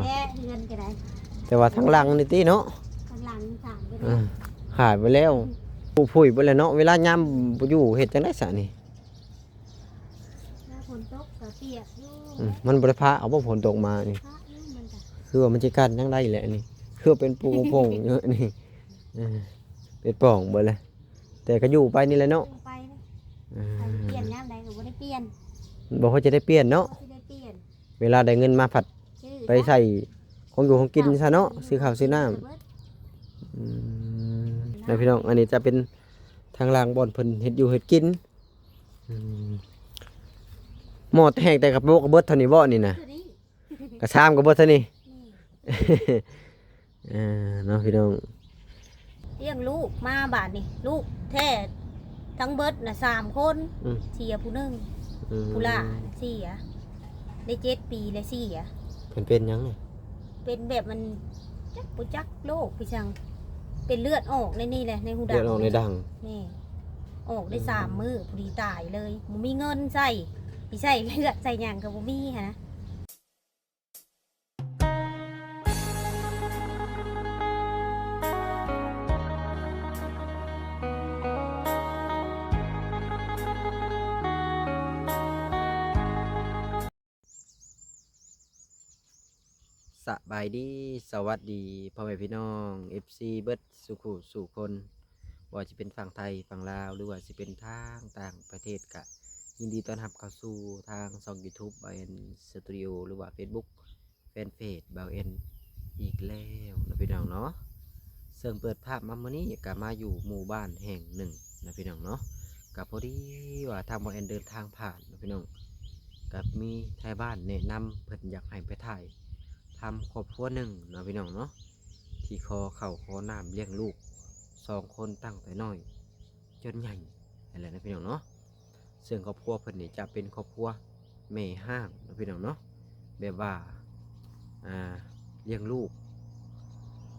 แย่เงินก็ได้ แต่ว่าทางหลังนี่ติเนาะ ข้างหลังสั่งไป หายไปแล้วผู้ผุยไปแล้วเนาะเวลายามบ่อยู่เฮ็ดจังได๋ซะนี่ แล้วฝนตกก็เปียกอยู่ มันบ่ได้พาเอาบ่ฝนตกมานี่ พระนี่มันก็ คือว่ามันสิกันจังได๋แหละนี่คือเป็นปูโป่งเยอะนี่เป็นป่องเบิดเลยแต่ก็อยู่ไปนี่แหละเนาะ ลงไปนะไปเปลี่ยนยามใดก็บ่ได้เปลี่ยน บ่เขาจะได้เปลี่ยนเนาะ บ่ได้เปลี่ยน เวลาได้เงินมาผัด ชื่อ ไปใส่ของอยู่ของกินซะเนาะซื้อข้าวซื้อน้ำ นะพี่น้องอันนี้จะเป็นทางล่างบ่อนเพิ่นเฮ็ดอยู่เฮ็ดกินหม้อแห้งแต่กับโบกกับเบิดเท่านี้บ่นี่นะ คือนี่ กระชามกับเบิดเท่านี้ นี่ เนาะพี่น้อง เลี้ยงลูกมาบาดนี่ลูกแท้ทั้งเบิดน่ะ3คนเสียผู้หนึงผู้ล่าเสียได้7 ปีแล้วเสีย เพิ่นเป็นหยังนี่ เป็นแบบมันจักปุจักโรคพี่ชังเป็นเลือดออกในนี่แหละในหูดั เลือดออกในดัง นี่ออกได้3 มื้อพอดีตายเลยบ่มีเงินใส่พี่ใส่เลือดใส่หยังก็บ่มีหั้นนะ สบายดีสวัสดีพ่อแม่พี่น้อง FC เบิดสุขุสู่คนว่าจะเป็นฝั่งไทยฝั่งลาวหรือว่าจะเป็นทางต่างประเทศกะยินดีต้อนรับเข้าสู่ทางช่อง YouTube เบาเอ็นสตูดิโอหรือว่า Facebook แฟนเพจเบาเอ็นอีกแล้วนะพี่น้องเนาะเสริมเปิดภาพมาเมื่อนี้ก็มาอยู่หมู่บ้านแห่งหนึ่งนะพี่น้องเนาะกับพอดีว่าทางเบาเอ็นเดินทางผ่านนะพี่น้องกับมีไทยบ้านแนะนำเพิ่นอยากให้ไปถ่ายทำครอบครัวหนึ่งเนาะพี่น้องเนาะที่คอเข่าคอน้ำเลี้ยงลูก2 คนตั้งแต่น้อยจนใหญ่อะไรนะพี่น้องเนาะซึ่งครอบครัวเพิ่นนี่จะเป็นครอบครัวแม่ห้างนะพี่น้องเนาะแบบว่าเลี้ยงลูก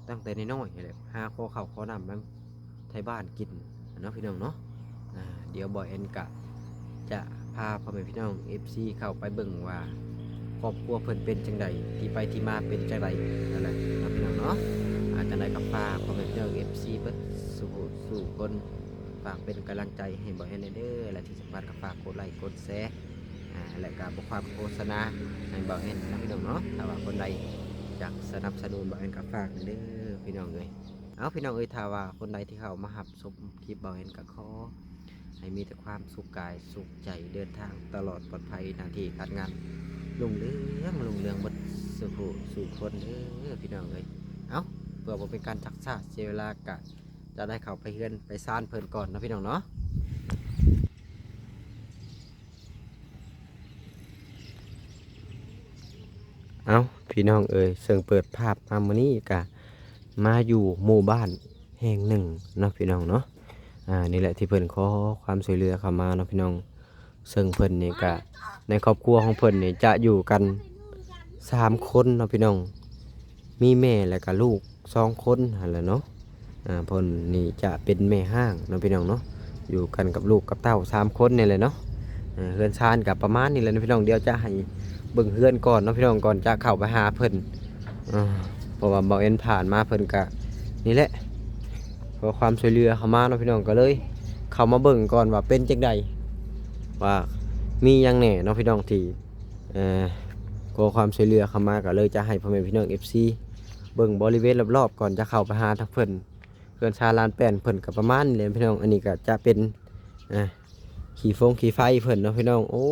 ตั้งแต่น้อยๆเลยหาคอเข่าคอน้ำมันไทยบ้านกินเนาะพี่น้องเนาะเดี๋ยวบอยเอ็นกะจะพาพ่อแม่พี่น้อง FC เข้าไปเบิ่งว่าครอบครัวเพิ่นเป็นจังใดที่ไปที่มาเป็นจังใดนั่นแหละเนาะพี่น้องเนาะจังใดกับพาพ่อแม่พี่น้อง FC เบิดสู่คนฝากเป็นกำลังใจให้บอยเอ็นเด้อและที่สำคัญก็ฝากกดไลค์กดแชร์และการบอกความโฆษณาให้บอยเอ็นนะพี่น้องเนาะถ้าว่าคนใดอยากสนับสนุนบอยเอ็นก็ฝากเด้อพี่น้องเลยเอาพี่น้องเอ้ยถ้าว่าคนใดที่เข้ามาหับชมคลิปบอยเอ็นก็ขอให้มีแต่ความสุขกายสุขใจเดินทางตลอดปลอดภัยหน้าที่การงานลุงเรืองบดสู่คนเด้อพี่น้องเลยเอาเพื่อบ่เป็นการชักช้าเสียเวลากะจะได้เข้าไปเฮือนไปซ่านเพิ่นก่อนนะพี่น้องเนาะเอาพี่น้องเอ้ยเสิงเปิดภาพมามื้อนี้กะมาอยู่หมู่บ้านแห่งหนึ่งเนาะพี่น้องเนาะนี่แหละที่เพิ่นขอความช่วยเหลือเข้ามาเนาะพี่น้องซึ่งเพิ่นนี่กะในครอบครัวของเพิ่นนี่จะอยู่กัน3 คนเนาะพี่น้องมีแม่และก็ลูก2 คนหั่นแหละเนาะเพิ่นนี่จะเป็นแม่ห้างเนาะพี่น้องเนาะอยู่กันกับลูกกับเต้า3 คนนี่แหละเนาะเฮือนชานกับประมาณนี้แหละนะพี่น้องเดี๋ยวจะให้เบิ่งเฮือนก่อนเนาะพี่น้องก่อนจะเข้าไปหาเพิ่นเพราะว่าบ่เอ็นผ่านมาเพิ่นก็นี่แหละขอความช่วยเหลือเข้ามาเนาะพี่น้องก็เลยเข้ามาเบิ่งก่อนว่าเป็นจังใดว่ามีหยังแหน่เนาะพี่น้องที่ขอความช่วยเหลือเข้ามาก็เลยจะให้พ่อแม่พี่น้อง FC เบิ่งบริเวณรอบๆก่อนจะเข้าไปหาทางเพิ่นเพื่อนชาลานแป้นเพิ่นก็ประมาณนี้เลยพี่น้องอันนี้ก็จะเป็นขี่ไฟเพิ่นเนาะพี่น้องโอ้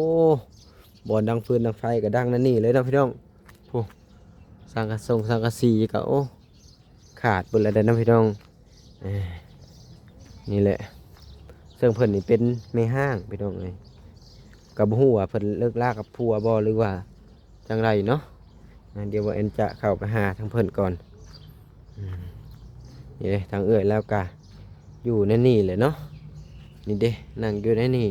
บ่อนดังฟืนดังไฟก็ดังนั่นนี่เลยเนาะพี่น้องโอ้สังกะสีก็โอ้ขาดเบิดแล้วเด้อเนาะพี่น้องนี่แหละซึ่งเพิ่นนี่เป็นแม่ห้างพี่น้องเอ้ยก็บ่ฮู้ว่าเพิ่นเลิกลากับผัวบ่หรือว่าจังไรเนาะเดี๋ยวว่าเอ็นจะเข้าไปหาทางเพิ่นก่อนนี่เลยทางเอื้อยแล้วกะอยู่ในนี่เลยเนาะนี่เด้นั่งอยู่ในนี่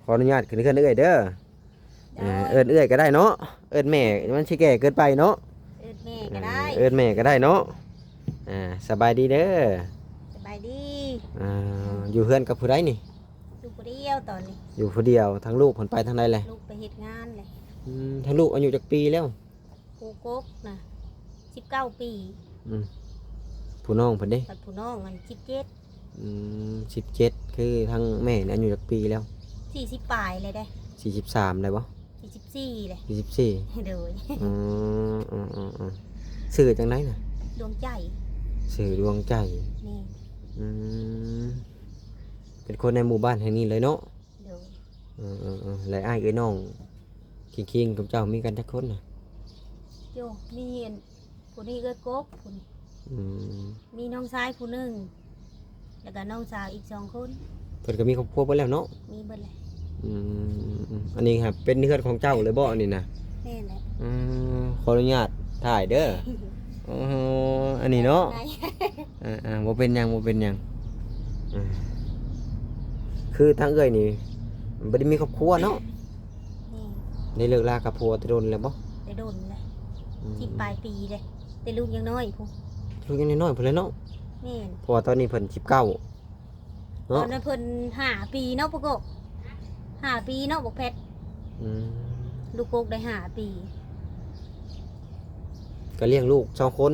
ขออนุญาตขึ้นเอื้อยเด้อเอิ้นเอื้อยก็ได้เนาะเอิ้นแม่มันสิแก่เกินไปเนาะเอิ้นแม่ก็ได้ เอิ้นแม่ก็ได้เนาะสบายดีเด้อสบายดีอยู่เฮือนกับผู้ใดนี่อยู่ผู้เดียวตอนนี้อยู่ผู้เดียวทั้งลูกเพิ่นไปทางใดเลยลูกไปเฮ็ดงานเลยทั้งลูกอายุจักปีแล้ว ผู้กกนะ19 ปี อืมผู้น้องเพิ่นเด้ ปัดผู้น้องมัน17คือทั้งแม่นี่อายุจักปีแล้ว 17 40ปลายเลยได้ 43ได้บ่ 44เลย 44 โดย อืมชื่อจังไดน่ะ ดวงใจ ชื่อดวงใจ นี่ อืมเป็นคนในหมู่บ้านแห่งนี้เลยเนาะ โดย และอ้ายเอ้ยน้องคิงกับเจ้ามีกันจักคนน่ะ โยมีอันผู้นี้ก็กกผู้นี้ อืม มีน้องชายผู้หนึงแล้วก็น้องสาวอีก2 คน เพิ่นก็มีครอบครัวไปแล้วเนาะ มีเบิดเลย อันนี้ครับเป็นเฮือนของเจ้าเลยบ่อันนี้นะ แม่นแหละ ขออนุญาตถ่ายเด้ออ๋ออันนี้เนาะ ไหน บ่เป็นหยังอ่าคือทางเอ้ยนี่บ่ได้มีครอบครัวเนาะ นี่ ได้เลิกลากับผัวแตะโดนแล้วบ่ ได้โดนเลยที่ปลายปีเลยแต่ลูกยังน้อยผู้ ลูกยังน้อยๆเพิ่นเลยเนาะ แม่น เพราะว่าตอนนี้เพิ่น19 ตอ เนาะ นนั้นเพิ่น5 ปีเนาะปกก5 ปีเนาะบอกแพทย์ อืม ลูกกกได้5 ปี ก็เลี้ยงลูก2 คน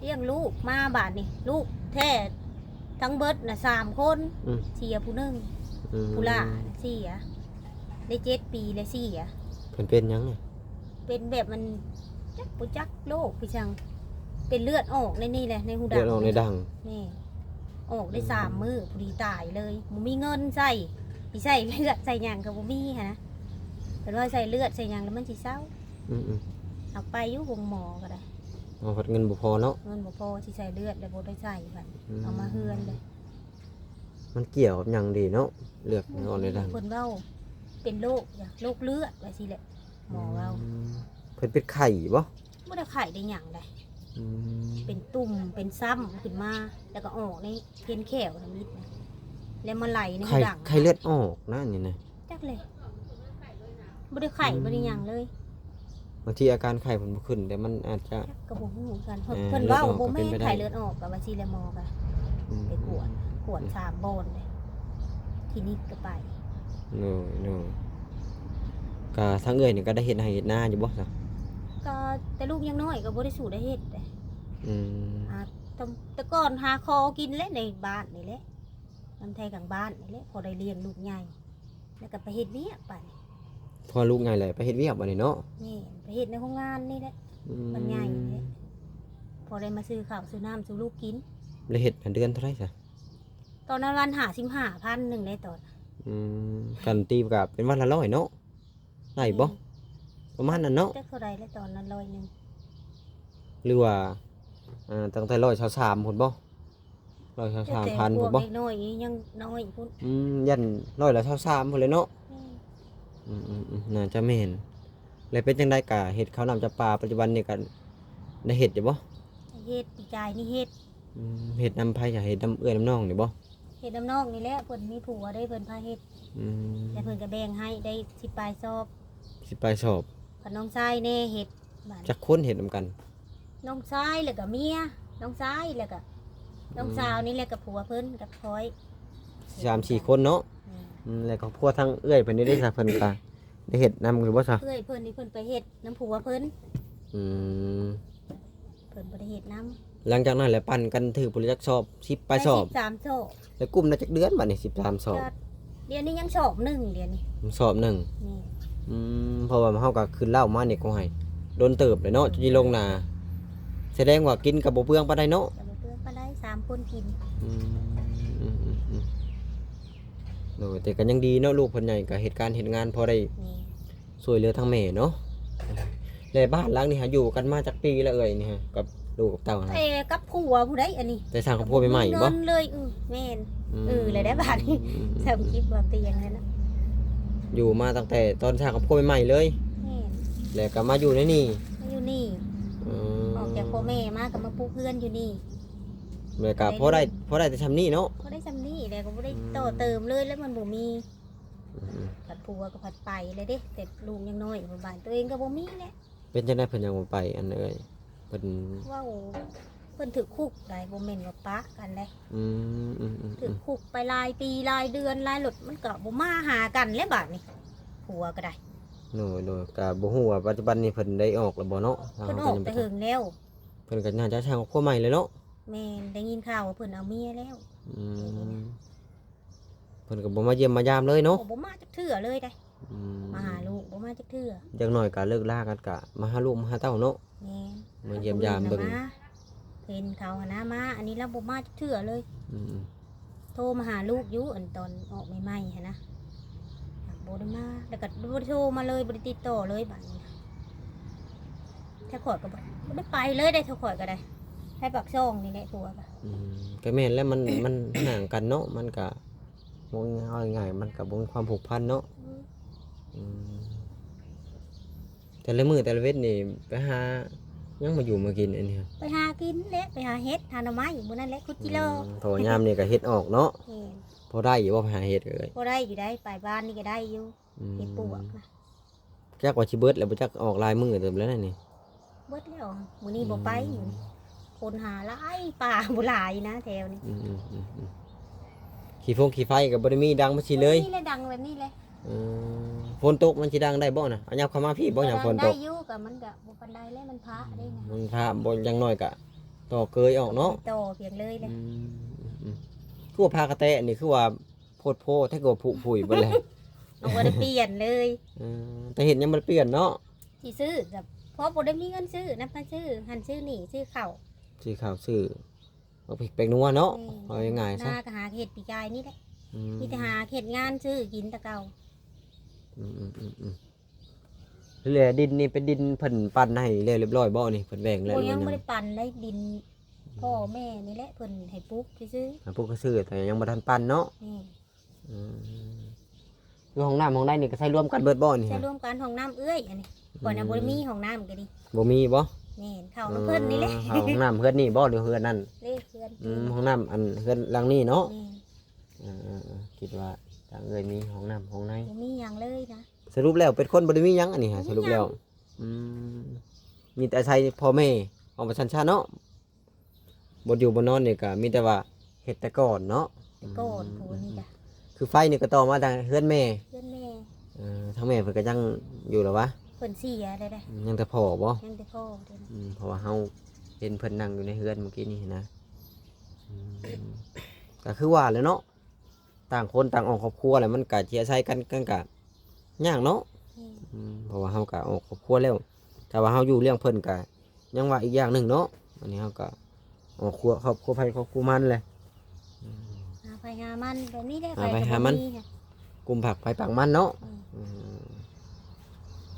เลี้ยงลูกมาบาดนี่ลูกแท้ทั้งเบิดน่ะ3 คน อืม เสียผู้หนึง ผู้ล่าน่ะเสียได้7 ปีเลยเสีย เพิ่นเป็นหยังเนี่ย เป็นแบบมันจักปุจักโรคพี่ชังเป็นเลือดออกในนี่แหละในหูดั เลือดออกในดัง นี่ออกได้3 มื้อพอดีตายเลยบ่มีเงินใส่สิใส่เลือดใส่หยังก็บ่มีหันนะแต่ว่าใส่เลือดใส่หยังแล้วมันสิเศร้า อืม เอาไปอยู่โรงหมอก็ได้ เอาพัดเงินบ่พอเนาะ เงินบ่พอสิใส่เลือดแล้วบ่ได้ใส่บัดเอามาเฮือนเลย มันเกี่ยวกับหยังดีเนาะเลือดออกในดัง เพิ่นเว้าเป็นโรคอย่างโรคเลือดว่าสิแหละหมอเว้า เพิ่นเป็นไข่บ่ บ่ได้ไข้ได้หยังได้ อืม เป็นตุ่มเป็นซ้ำขึ้นมาแล้วก็ออกในเพียนแขวนะมิดนะแล้วมาไหลในหูดัง ไข่เลือดออกนะอันนี่นะ จักเลยบ่ได้ไข่บ่ได้หยังเลย บางทีอาการไข้ผมบ่ขึ้นแต่มันอาจจะ จักก็บ่ฮู้กันเพิ่น เออ เพิ่นเว้า เลือดออก บ่แม่ ก็เป็นไปได้ ไข่เลือดออกกับว่าสิแล้วหมอก็ไปกวด3 บอนเลยคลินิกก็ไป โน่ก็ทั้งเอ้ยนี่ก็ได้เฮ็ดให้เฮ็ดนาอยู่บ่ซะ ก็แต่ลูกยังน้อยก็บ่ได้สู่ได้เฮ็ดเด้ อืม แต่ก่อนหาคอกินแหละในบ้านนี่แหละน้ำไทยกลางบ้านนี่แหละพอได้เลี้ยงลูกใหญ่แล้วก็ไปเฮ็ดเวียกไป พอลูกไงแหละไปเฮ็ดเวียกบัดนี้เนาะ นี่ไปเฮ็ดในโรงงานนี่แหละ มันใหญ่เลยพอได้มาซื้อข้าวซื้อน้ำซื้อลูกกิน แล้วเฮ็ดเดือนเท่าไหร่ซะ ตอนนั้นวัน55,000นึงได้ตอน กันตีกับเป็นวันละ100เนาะได้บ่ประมาณนั้นเนาะ จักเท่าใดแล้วตอนนั้น100นึง หรือว่าตั้งแต่123พุ่นบ่123,000 พ พุ่ วน ก บ่ เด็กน้อยนี่ยังน้อยพุ่น ยัน123พุ่นเลยเนาะน่าจะแม่นแล้วเป็นจังได๋กะเฮ็ดข้าวน้ำจับปลาปัจจุบันนี่ก็ได้เฮ็ดอยู่บ่ เฮ็ดปีกายนี่เฮ็ด เฮ็ดนำไผจะเฮ็ดนำเอื้อยนำน้องนี่บ่ เฮ็ดน้ำนอกนี่แหละเพิ่นมีผัวได้เพิ่นพาเฮ็ด อืม แล้วเพิ่นก็แบ่งให้ได้10ปลายซอบ สิไปสอบ กับน้องชายแน่เฮ็ดบ้าน จักคนเฮ็ดนำกัน น้องชายแล้วก็เมียน้องชายแล้วก็น้องสาวนี่แหละกับผัวเพิ่นกับพลอย 3-4 คนเนาะ แล้วก็พวกทั้งเอื้อยเพิ่นได้ซะเพิ่นก็ได้เฮ็ดนำหรือบ่ซะ เพื่อนเพิ่นนี่เพิ่นไปเฮ็ดน้ำผัวเพิ่น อืม เพิ่นบ่ได้เฮ็ดน้ำ หลังจากนั้นแหละปั่นกันถือผู้จักสอบ10ไปสอบ 13 โซ แล้วกลุ่มน่าจักเดือนบัดนี้13สอบ เดี๋ยวนี้ยังสอบ1เดี๋ยวนี้ สอบหนึ่ง นี่ เพราะว่าเฮาก็ขึ้นเหล้ามานี่ก็ให้โดนเติบเลยเนาะจนสิลงนาแสดงว่ากินกับบ่เปลืองปานใดเนาะ จะบ่เพิ่นปานใด3 คนกิน โอ้แต่ก็ยังดีเนาะลูกเพิ่นใหญ่ก็เหตุการณ์เฮ็ดงานพอได้ นี่ ช่วยเหลือทั้งแม่เนาะแล้วบ้านหลังนี้หาอยู่กันมาจากปีแล้วเอ่ยนี่ฮะกับลูกกับเต้านะ กับผัวผู้ใดอันนี้ แต่สร้างครอบครัวใหม่ๆบ่ เงินเลยแม่นเลยได้บาดนี้ทำคลิปว่าเตียงเลยนะ อยู่มาตั้งแต่ตอนสร้างครอบครัวใหม่ๆเลย แม่น แล้วก็มาอยู่ในนี่ มาอยู่นี่ออกจากพ่อแม่มาก็มาปลูกเพื่อนอยู่นี่ แล้วก็พอได้แต่ทำนี่เนาะ ก็ได้ซำนี้แล้วก็บ่ได้ต่อเติมเลยแล้วมันบ่มีผัดผัวก็ผัดไปเลยเด้แต่ลูกยังน้อยอยู่บ้านตัวเองก็บ่มีแหละ เป็นจังได๋เพิ่นยังบ่ไปอันเอ่ยเพิ่น ว้าวเพิ่นถึกคุกได้บ่แม่นว่าปะกันเลย อืม ถึกคุกไปหลายปีหลายเดือนหลายหลดมันก็บ่มาหากันแล้วบาดนี้ผัวก็ได้ โดยก็บ่ฮู้ว่าปัจจุบันนี้เพิ่นได้ออกแล้วบ่เนาะ เพิ่นออกแต่หึงแล้ว เพิ่นก็น่าจะสร้างครอบครัวใหม่เลยเนาะ แม่นได้ยินข่าวว่าเพิ่นเอาเมียแล้ว อืมเพิ่นก็บ่มาเยี่ยมมายามเลยเนาะ บ่มาจักเทื่อเลยได้ อืม มาหาลูกบ่มาจักเทื่อ อย่างน้อยก็เลิกลากันก็มาหาลูกมาหาเต้าเนาะ แม่น มาเยี่ยมยามเบิ่ง เห็นเขาหนนะมาอันนี้เราบ่มาจักเทื่อเลย อืม โทรมาหาลูกอยู่อันตอนออกใหม่ๆหั่นนะบ่ได้มาแล้วก็บ่ได้โทรมาเลยบ่ได้ติดต่อเลยบัดนี้นะถ้าข่อยก็บ่ได้ไปเลยได้ถ้าข่อยก็ได้ให้ปักช่องนี่แหละผัวก็ อืมก็แม่นแล้วมันห่างกันเนาะมันก็บ่ง่ายๆมันก็บ่มีความผูกพันเนาะอืมแต่ละมื้อแต่ละเวทนี่ไปหายังมาอยู่มากินอันนี้ ไปหากินแหละไปหาเฮ็ดหาหน่อไม้อยู่มื้อนั้นแหละคุดจิโล โถยามนี่ก็เฮ็ดออกเนาะ นี่ พอได้อยู่ว่าไปหาเฮ็ดเลย บ่ได้อยู่ได้ไปบ้านนี่ก็ได้อยู่เฮ็ดปวกนะ จักว่าสิเบิดแล้วบ่จักออกลายมือเติมแล้วนั่นนี่ เบิดแล้วมื้อนี้บ่ไปอยู่นี่คนหาหลายป่าบ่หลายนะแถวนี้ ขี่ไฟก็บ่ได้มีดังมาสิเลย นี่แหละดังแบบนี้เลย ฝนตกมันสิดังได้บ่น่ะเอายับเข้ามาพี่บ่หยังฝนต ได้ ก อยู่กับมันก็บ่ปานใดแล้วมันพระได้ไง มันถ้าบ่อยังน้อยก็ต่อเกยออกเนาะ โตเพียงเลยเลย คือว่าพากระแตนี่คือว่าโพดโพถ้าเกิดว่าผุผุยเบ่เลย เอาบ่ได้เปลี่ยนเลย แต่เห็นยังมันเปลี่ยนเนาะ สิซื้อกับเพราะบ่ได้มีเงินซื้อนํซื้อหันซื้อนี่ซื้อข้าว สีขาวซื้อเอาไปนัวเนาะเอาง่ายๆ ห ซะ น้าก็หาเฮ็ดปีกายนี่แหละ อืม มีแต่หาเฮ็ดงานซื้อกินแตะเก่า เหลือดินนี่เป็นดินเพิ่นปั่นให้เรียบร้อยบ่นี่เพิ่นแบ่งแล้ว โอ้ หรือ ยัง ว่า บ่ ยั ได้ปั่นได้ดินพ่อแม่นี่แหละเพิ่นให้ปลูกซื้อ พวกก็ซื้อแต่ยังบ่ทันปั่นเนาะ นี่ คือห้องน้ำห้องใดนี่ก็ใช้รวมกันเบิดบ่นี่ ใช้ร่วมกันห้องน้ำเอื้อยอันนี้ก่อนน่ะบ่ได้มีห้องน้ำก็ดี บ่มีบ่ แม่นเข้าน้ำเพิ่นนี่แหละ เข้าห้องน้ำเพื่อนนี่บ่หรือเพื่อนนั่น เลขเพื่อน ห้องน้ำอันเพื่อนหลังนี่เนาะ นี่ คิดว่าทางเอ้ยมีห้องน้ำห้องใน บ่มีหยังเลยนะ สรุปแล้วเป็นคนบ่ได้มีหยังอันนี้ฮะสรุปแล้วมีแต่ใช้พ่อแม่เอาประชันชาเนาะบ่อยู่บ่นอนนี่ก็มีแต่ว่าเฮ็ดแต่ก่อนเนาะ แต่ก่อนผู้นี่จ้ะ คือไฟนี่ก็ต่อมาทางเฮือนแม่ เพื่อนแม่ ทางแม่เพิ่นก็ยังอยู่หรอวะ เพิ่นเสียได้ ยังแต่พ่อบ่ ยังแต่พ่อเด้อ เพราะว่าเฮาเห็นเพิ่นนั่งอยู่ในเฮือนเมื่อกี้นี่นะก็คือว่าแหล้วเนาะต่างคนต่างออกครอบครัวแล้วมันก็สิอาศัยกันก็ยากเนาะ เพราะว่าเฮาก็ออกครอบครัวแล้วแต่ว่าเฮาอยู่เลี้ยงเพิ่นก็ยังว่าอีกอย่างหนึ่งเนาะอันนี้เฮาก็ออกครัวครอบครัวไผครอบครัวมันเลย หาไปหามันแบบนี้ได้ หาไปหามัน กลุ่มผักไผปักมันเนาะ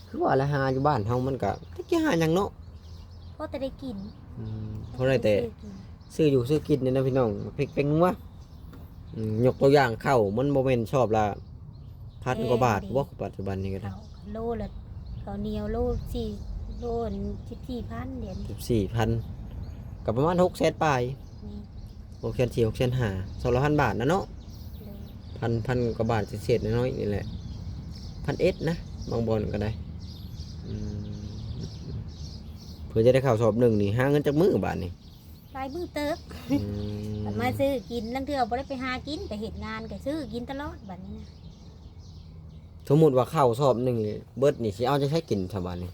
คือว่าแล้วหาอยู่บ้านเฮามันก็ตะกี้หาหยังเนาะ เพราะแต่ได้กิน เพราะได้แต่ซื้ออยู่ซื้อกินนี่นะพี่น้องพริกเป็นนัวยกตัวอย่างข้าวมันบ่แม่นชอบละ1,000 กว่าบาทบ่ปัจจุบันนี้ก็ได้ เขาโลละเขาวเหนียวโล4โล14,000เดี๋ยวนี้ 14,000ก็ประมาณ600,000ปลาย นี่ 6,400 6,500 200,000 บาทนะเนาะ เลย พันกว่าบาทเศษๆน้อยๆนี่แหละ1,000ก็นะบางบอนก็ได้เพื่อจะได้ข้าวสอบหนึ่งนี่หาเงินจากมือบาทนี่ ลายมือเติบมาซื้อกินลังเทื่อบ่ได้ไปหากินไปเฮ็ดงานก็ซื้อกินตลอดบัดนี้นะ สมมุติว่าข้าวสอบหนึ่งนี่เบิดนี่สิเอาจะใช้กินชาวบ้านนี่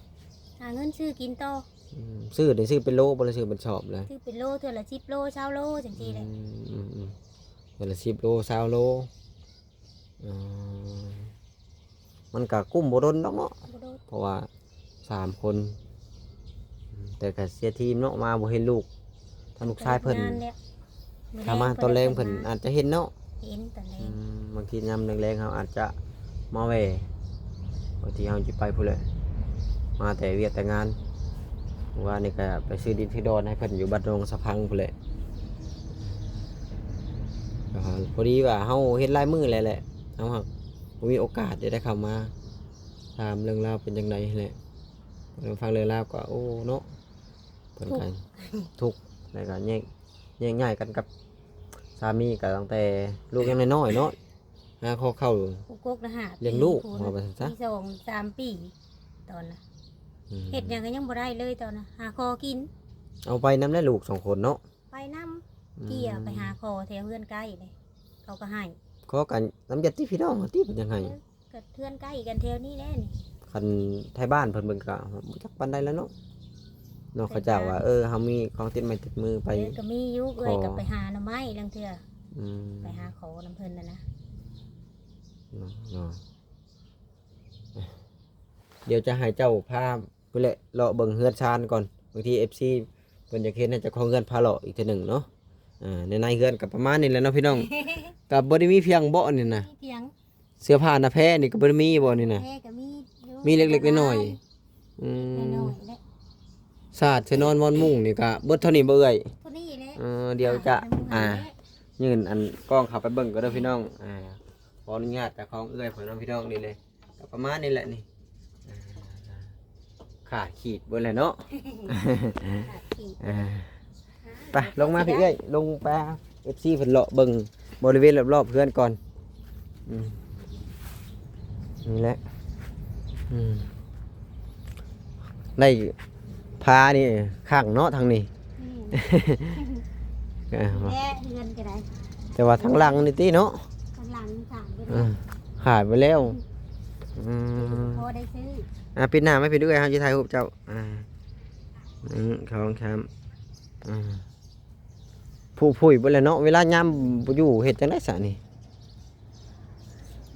หาเงินซื้อกินต่อ ซื้อนี่ซื้อเป็นโลบ่ได้ซื้อเป็นสอบเลย ซื้อเป็นโลเทื่อละ10โล20โลจังซี่เลย เดือนละ10 โล20 โลมันก็กุ้มบ่ดนดอกเนาะ บ่โดด เพราะว่า3 คนแต่ก็เสียทีมเนาะมาบ่เห็นลูกถ้าลูกชายเพิ่น งแล้ว ถ้ามาตอนแรงเพิ่นอาจจะเห็นเนาะ เห็นตอนแรง บางทียามแรงๆเขาอาจจะมาแหวบางทีเขาจะไปพูดเลยมาแต่เวียดแต่งานว่านี่ก็ไปซื้อดินที่ดอนให้เพิ่นอยู่บ้านโรงสะพังพูดเลยก็พอดีว่าเขาเห็นลายมือแหละเขาหักมีโอกาสได้เข้ามาตามเรื่องราวเป็นยังไงแหละฟังเรื่องราวก็โอ้เนาะเพิ่นกันทุกข์แล้วก็แยกง่ายกันกับสามีก็ตั้งแต่ลูกยังน้อยๆเนาะหาข้อเข้า กูกกนะฮะ เลี้ยงลูก ปี ว่าไปซะ ปี2-3 ปีตอนน่ะเฮ็ดหยังก็ยังบ่ได้เลยตอนน่ะหาคอกิน เอาไปน้ำได้ลูก2 คนเนาะ ไปน้ำเกี่ยไปหาคอแถวเพื่อนใกล้เลยเขาก็ให้ ขอกันน้ำยัดที่พี่น้องที่เป็นยังไง ก็เพื่อนใกล้กันแถวนี้แหละนี่ คันไทยบ้านเพิ่นเบิ่งก็บ่จักปานใดแล้วเนาะเนาะเขาเจ้าว่าเฮามีของติดไม้ติดมือไป ก็มีอยู่เอ้ยก็ไปหาหน่อไม้ลังเทื่อ อืม ไปหาขอน้ำเพิ่นนะ เนาะเดี๋ยวจะให้เจ้าพาไปแหละเลาะเบิ่งเฮือนชานก่อนบางที FC เพิ่นอยากเห็นให้เจ้าของเฮือนพาเลาะอีกเทื่อหนึงเนาะในเฮือนก็ประมาณนี้แหละเนาะพี่น้อง ก็บ่ได้มีเพียงเบาะนี่นะ มีเพียง เสื้อผ้าหน้าแพ้นี่ก็บ่ได้มีบ่นี่นะ แพ้ก็มีอยู่ มีเล็กๆน้อยๆอื น้อ ม ยๆและ สาดเสนอนมอนมุ้งนี่ก็เบิดเท่านี้บ่เอ่ย เท่านี้แหละ เดี๋ยวจะยื่นอันกล้องเข้าไปเบิ่งก็เด้อพี่น้องขออนุญาตจากของเอื้อยพ่อน้องพี่น้องนี่เลยก็ประมาณนี้แหละนี่ขาดขีดเบิ่แหละเนาะ ไปลงมาพี่เอ้ยลงไป FC เพิ่นเลาะเบิ่งบริเวณรอบๆเพื่อนก่อนนี่แหละได้พานี่ข้างเนาะทางนี้ แม่เฮือนก็ได้ แต่ว่าทางหลังนี่ติเนาะ ข้างหลังถามไป ขายไปแล้ว พอได้ซื้อ ปิดหน้าไม่ปิดด้วยครับจะถ่ายรูปเจ้าของครับผู้ผุยไปเลยเนาะเวลายามอยู่เห็ดจังได้สะนี่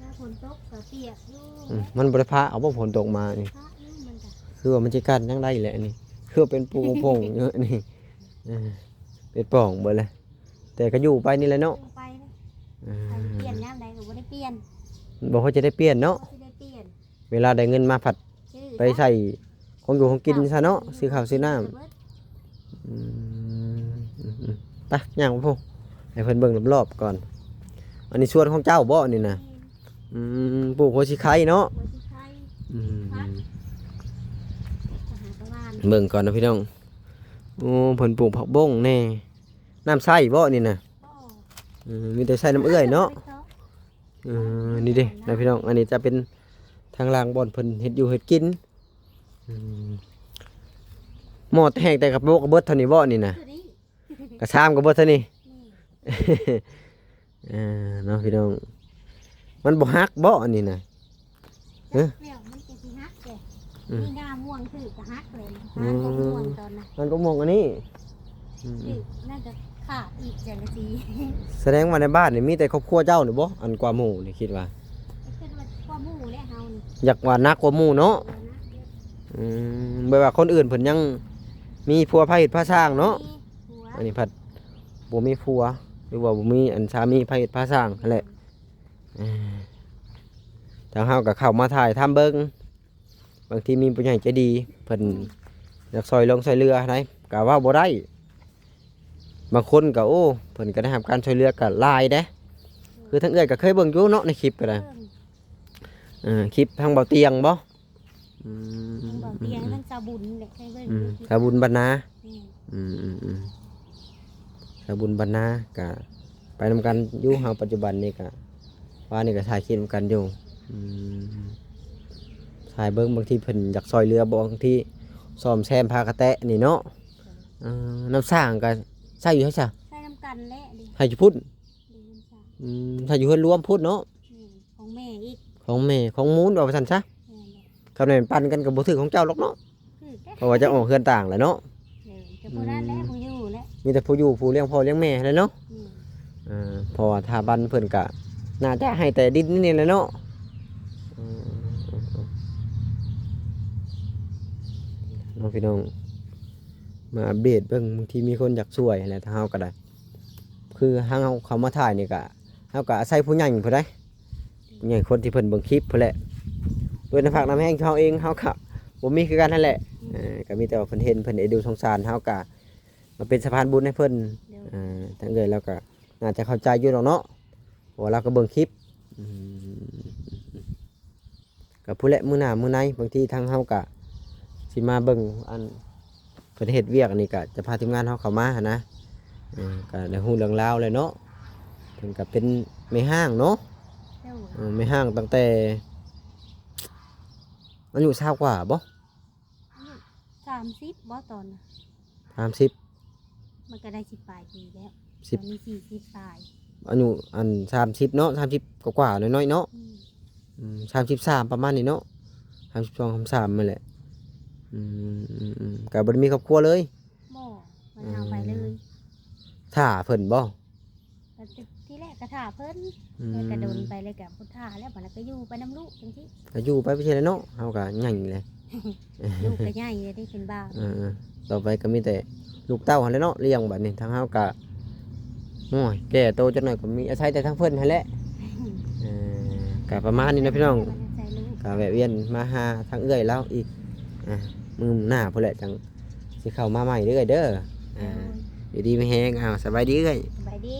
แล้วฝนตกก็เปียกอยู่ มันบริพาเอาพวกฝนตกมานี่ พระอยู่มันก็ คือว่ามันจะกันยังได้แหละนี่คือเป็นปูโป่งเยอะนี่เป็นป่องเบดเลยแต่ก็อยู่ไปนี่แหละเนาะ ลงไปนะใครเปลี่ยนยามใดก็บ่ได้เปลี่ยน บอกว่าจะได้เปลี่ยนเนาะ บ่ได้เปลี่ยน เวลาได้เงินมาผัด ชื่อ ไปใส่ของอยู่ของกินซะเนาะซื้อข้าวซื้อน้ำไปย่างพ่อให้เพิ่นเบิ่งรอบๆก่อนอันนี้ส่วนของเจ้าบ่นี่นะปลูกหัวชิไข่เนาะ หัวสิไข่จะหาประมาณ เบิ่งก่อนนะพี่น้องโอ้เพิ่นปลูกผักบ้งแน่น้ำใส่บ่นี่นะ ก็ มีแต่ใส่น้ำเอื้อยเนาะนี่เด้นะพี่น้องอันนี้จะเป็นทางล่างบ่อนเพิ่นเฮ็ดอยู่เฮ็ดกินหม้อแห้งแต่กับโบกกับเบิดเท่านี้บ่นี่นะ คือนี้ กระชามกับเบิดเท่านี้ นี่ เนาะพี่น้องมันบ่ฮักบ่อันนี้นะ แล้วมันจะสิฮักแกมีหน้าม่วงถือกะฮักเลยหน้าก็ม่วงตอนน่ะ มันก็มองอันนี้ ถือน่าจะขาดอีกจังซี่ แสดงว่าในบ้านนี่มีแต่ครอบครัวเจ้านี่บ่อันกว่าหมู่นี่คิดว่า ขึ้นมาความหมู่และเฮานี่ อยากว่านักกว่าหมู่เนาะ แบบว่าคนอื่นเพิ่นยังมีผัวพาเฮ็ดพาสร้างเนาะ หัว อันนี้ผัดบ่มีผัวหรือว่าบ่มีอันสามีพาเฮ็ดพาสร้างนั่นแหละทางเฮาก็เข้ามาถ่ายทำเบิ่งบางทีมีผู้ใหญ่ใจดีเพิ่นอยากซอยลงซอยเรือได้ก็ว่าบ่ได้บางคนก็โอ้เพิ่นก็ได้รับการช่วยเหลือก็หลายเด้คือทั้งเอื้อยก็เคยเบิ่งอยู่เนาะในคลิปก็ได้คลิปทางเบาเตียงบ่ บอกเตียงทั้งสาบุญแหละใครเบิ่ง สาบุญบรรณาสาบุญบรรณาก็ไปนำกันอยู่เฮาปัจจุบันนี่ก็ว่านี่ก็ถ่ายคลิปนำกันอยู่ถ่ายเบิ่งบางทีเพิ่นอยากซอยเรือบางทีซ่อมแซมพากระแตะนี่เนาะน้ำสร้างก็ใช้อยู่ให้ซะ ใส่น้ำกันและดิ ให้อยู่พุ่น ดิน้ำสา ถ้าอยู่เฮือนรวมพุ่นเนาะ ของแม่อีก ของแม่ของมูลว่าซั่นซะ แม่แหละ คำนั้นปั่นกันก็บ่ถึงของเจ้าหรอกเนาะ คือแก เพราะว่าจะออกเฮือนต่างแหละเนาะ จะพูดได้แล้วผู้อยู่แล้ว มีแต่ผู้อยู่ผู้เลี้ยงพ่อเลี้ยงแม่แหละเนาะ อืม เพราะว่าถ้าบ้านเพิ่นก็น่าจะให้แต่ดินนี่แหละเนาะน้องพี่น้องมาอัปเดตเบิ่งบางทีมีคนอยากช่วยแหละถ้าเฮาก็ได้คือเฮาเขามาถ่ายนี่ก็เฮาก็อาศัยผู้ใหญ่ผู้ใดผู้ใหญ่คนที่เพิ่นเบิ่งคลิปพุ่นแหละโดยในภาคน้ำแห้งเฮาเองเฮาก็บ่มีคือกันนั่นแหละก็มีแต่ว่าเพิ่นเห็นเพิ่นเอ็นดูสงสารเฮาก็มาเป็นสะพานบุญให้เพิ่นทั้งเอ้ยแล้วก็น่าจะเข้าใจอยู่ดอกเนาะเพราะว่าเราก็เบิ่งคลิปกับผู้และมื้อหน้ามื้อในบางทีทางเฮาก็สิมาเบิ่งอันเพิ่นเฮ็ดเวียกอันนี้ก็จะพาทีมงานเฮาเข้ามาหั่นนะก็ได้ฮู้เรื่องราวเลยเนาะเพิ่นก็เป็นแม่ห้างเนาะ เจ้า แม่ห้างตั้งแต่อายุ20กว่าบ่ 30บ่ตอนน่ะ 30 มันก็ได้10ปลายปีแล้ว 10 ตอนนี้40ปลาย อายุอัน30เนาะ30กว่าๆน้อยๆเนาะ 33ประมาณนี้เนาะ 32 33นั่นแหละก็บ่ได้มีครอบครัวเลย บ่มันเอาไปเลย ท่าเพิ่นบ่ แต่ที่แรกก็ท่าเพิ่น อืม เลยกระโดนไปเลยกับพุทธาแล้วบัดนั้นก็อยู่ไปน้ำลูกจังซี่ ก็อยู่ไปใช่แล้วเนาะเฮาก็ใหญ่เลย ลูกก็ใหญ่เลยได้เป็นบ้า ต่อไปก็มีแต่ลูกเต้าหั่นแหละเนาะเลี้ยงบัดนี้ทางเฮาก็โอ้ยแก่โตจักหน่อยก็มีอาศัยแต่ทางเพิ่นหั่นแหละก็ประมาณนี้นะพี่น้อง ใส่ลูก ก็แวะเวียนมาหาทางเอื้อยแล้วอีกมื้อหน้าพุ่นแหละจังสิเข้ามาใหม่เด้อเด้ออยู่ดีไม่แฮงสบายดีเอ้ย สบายดี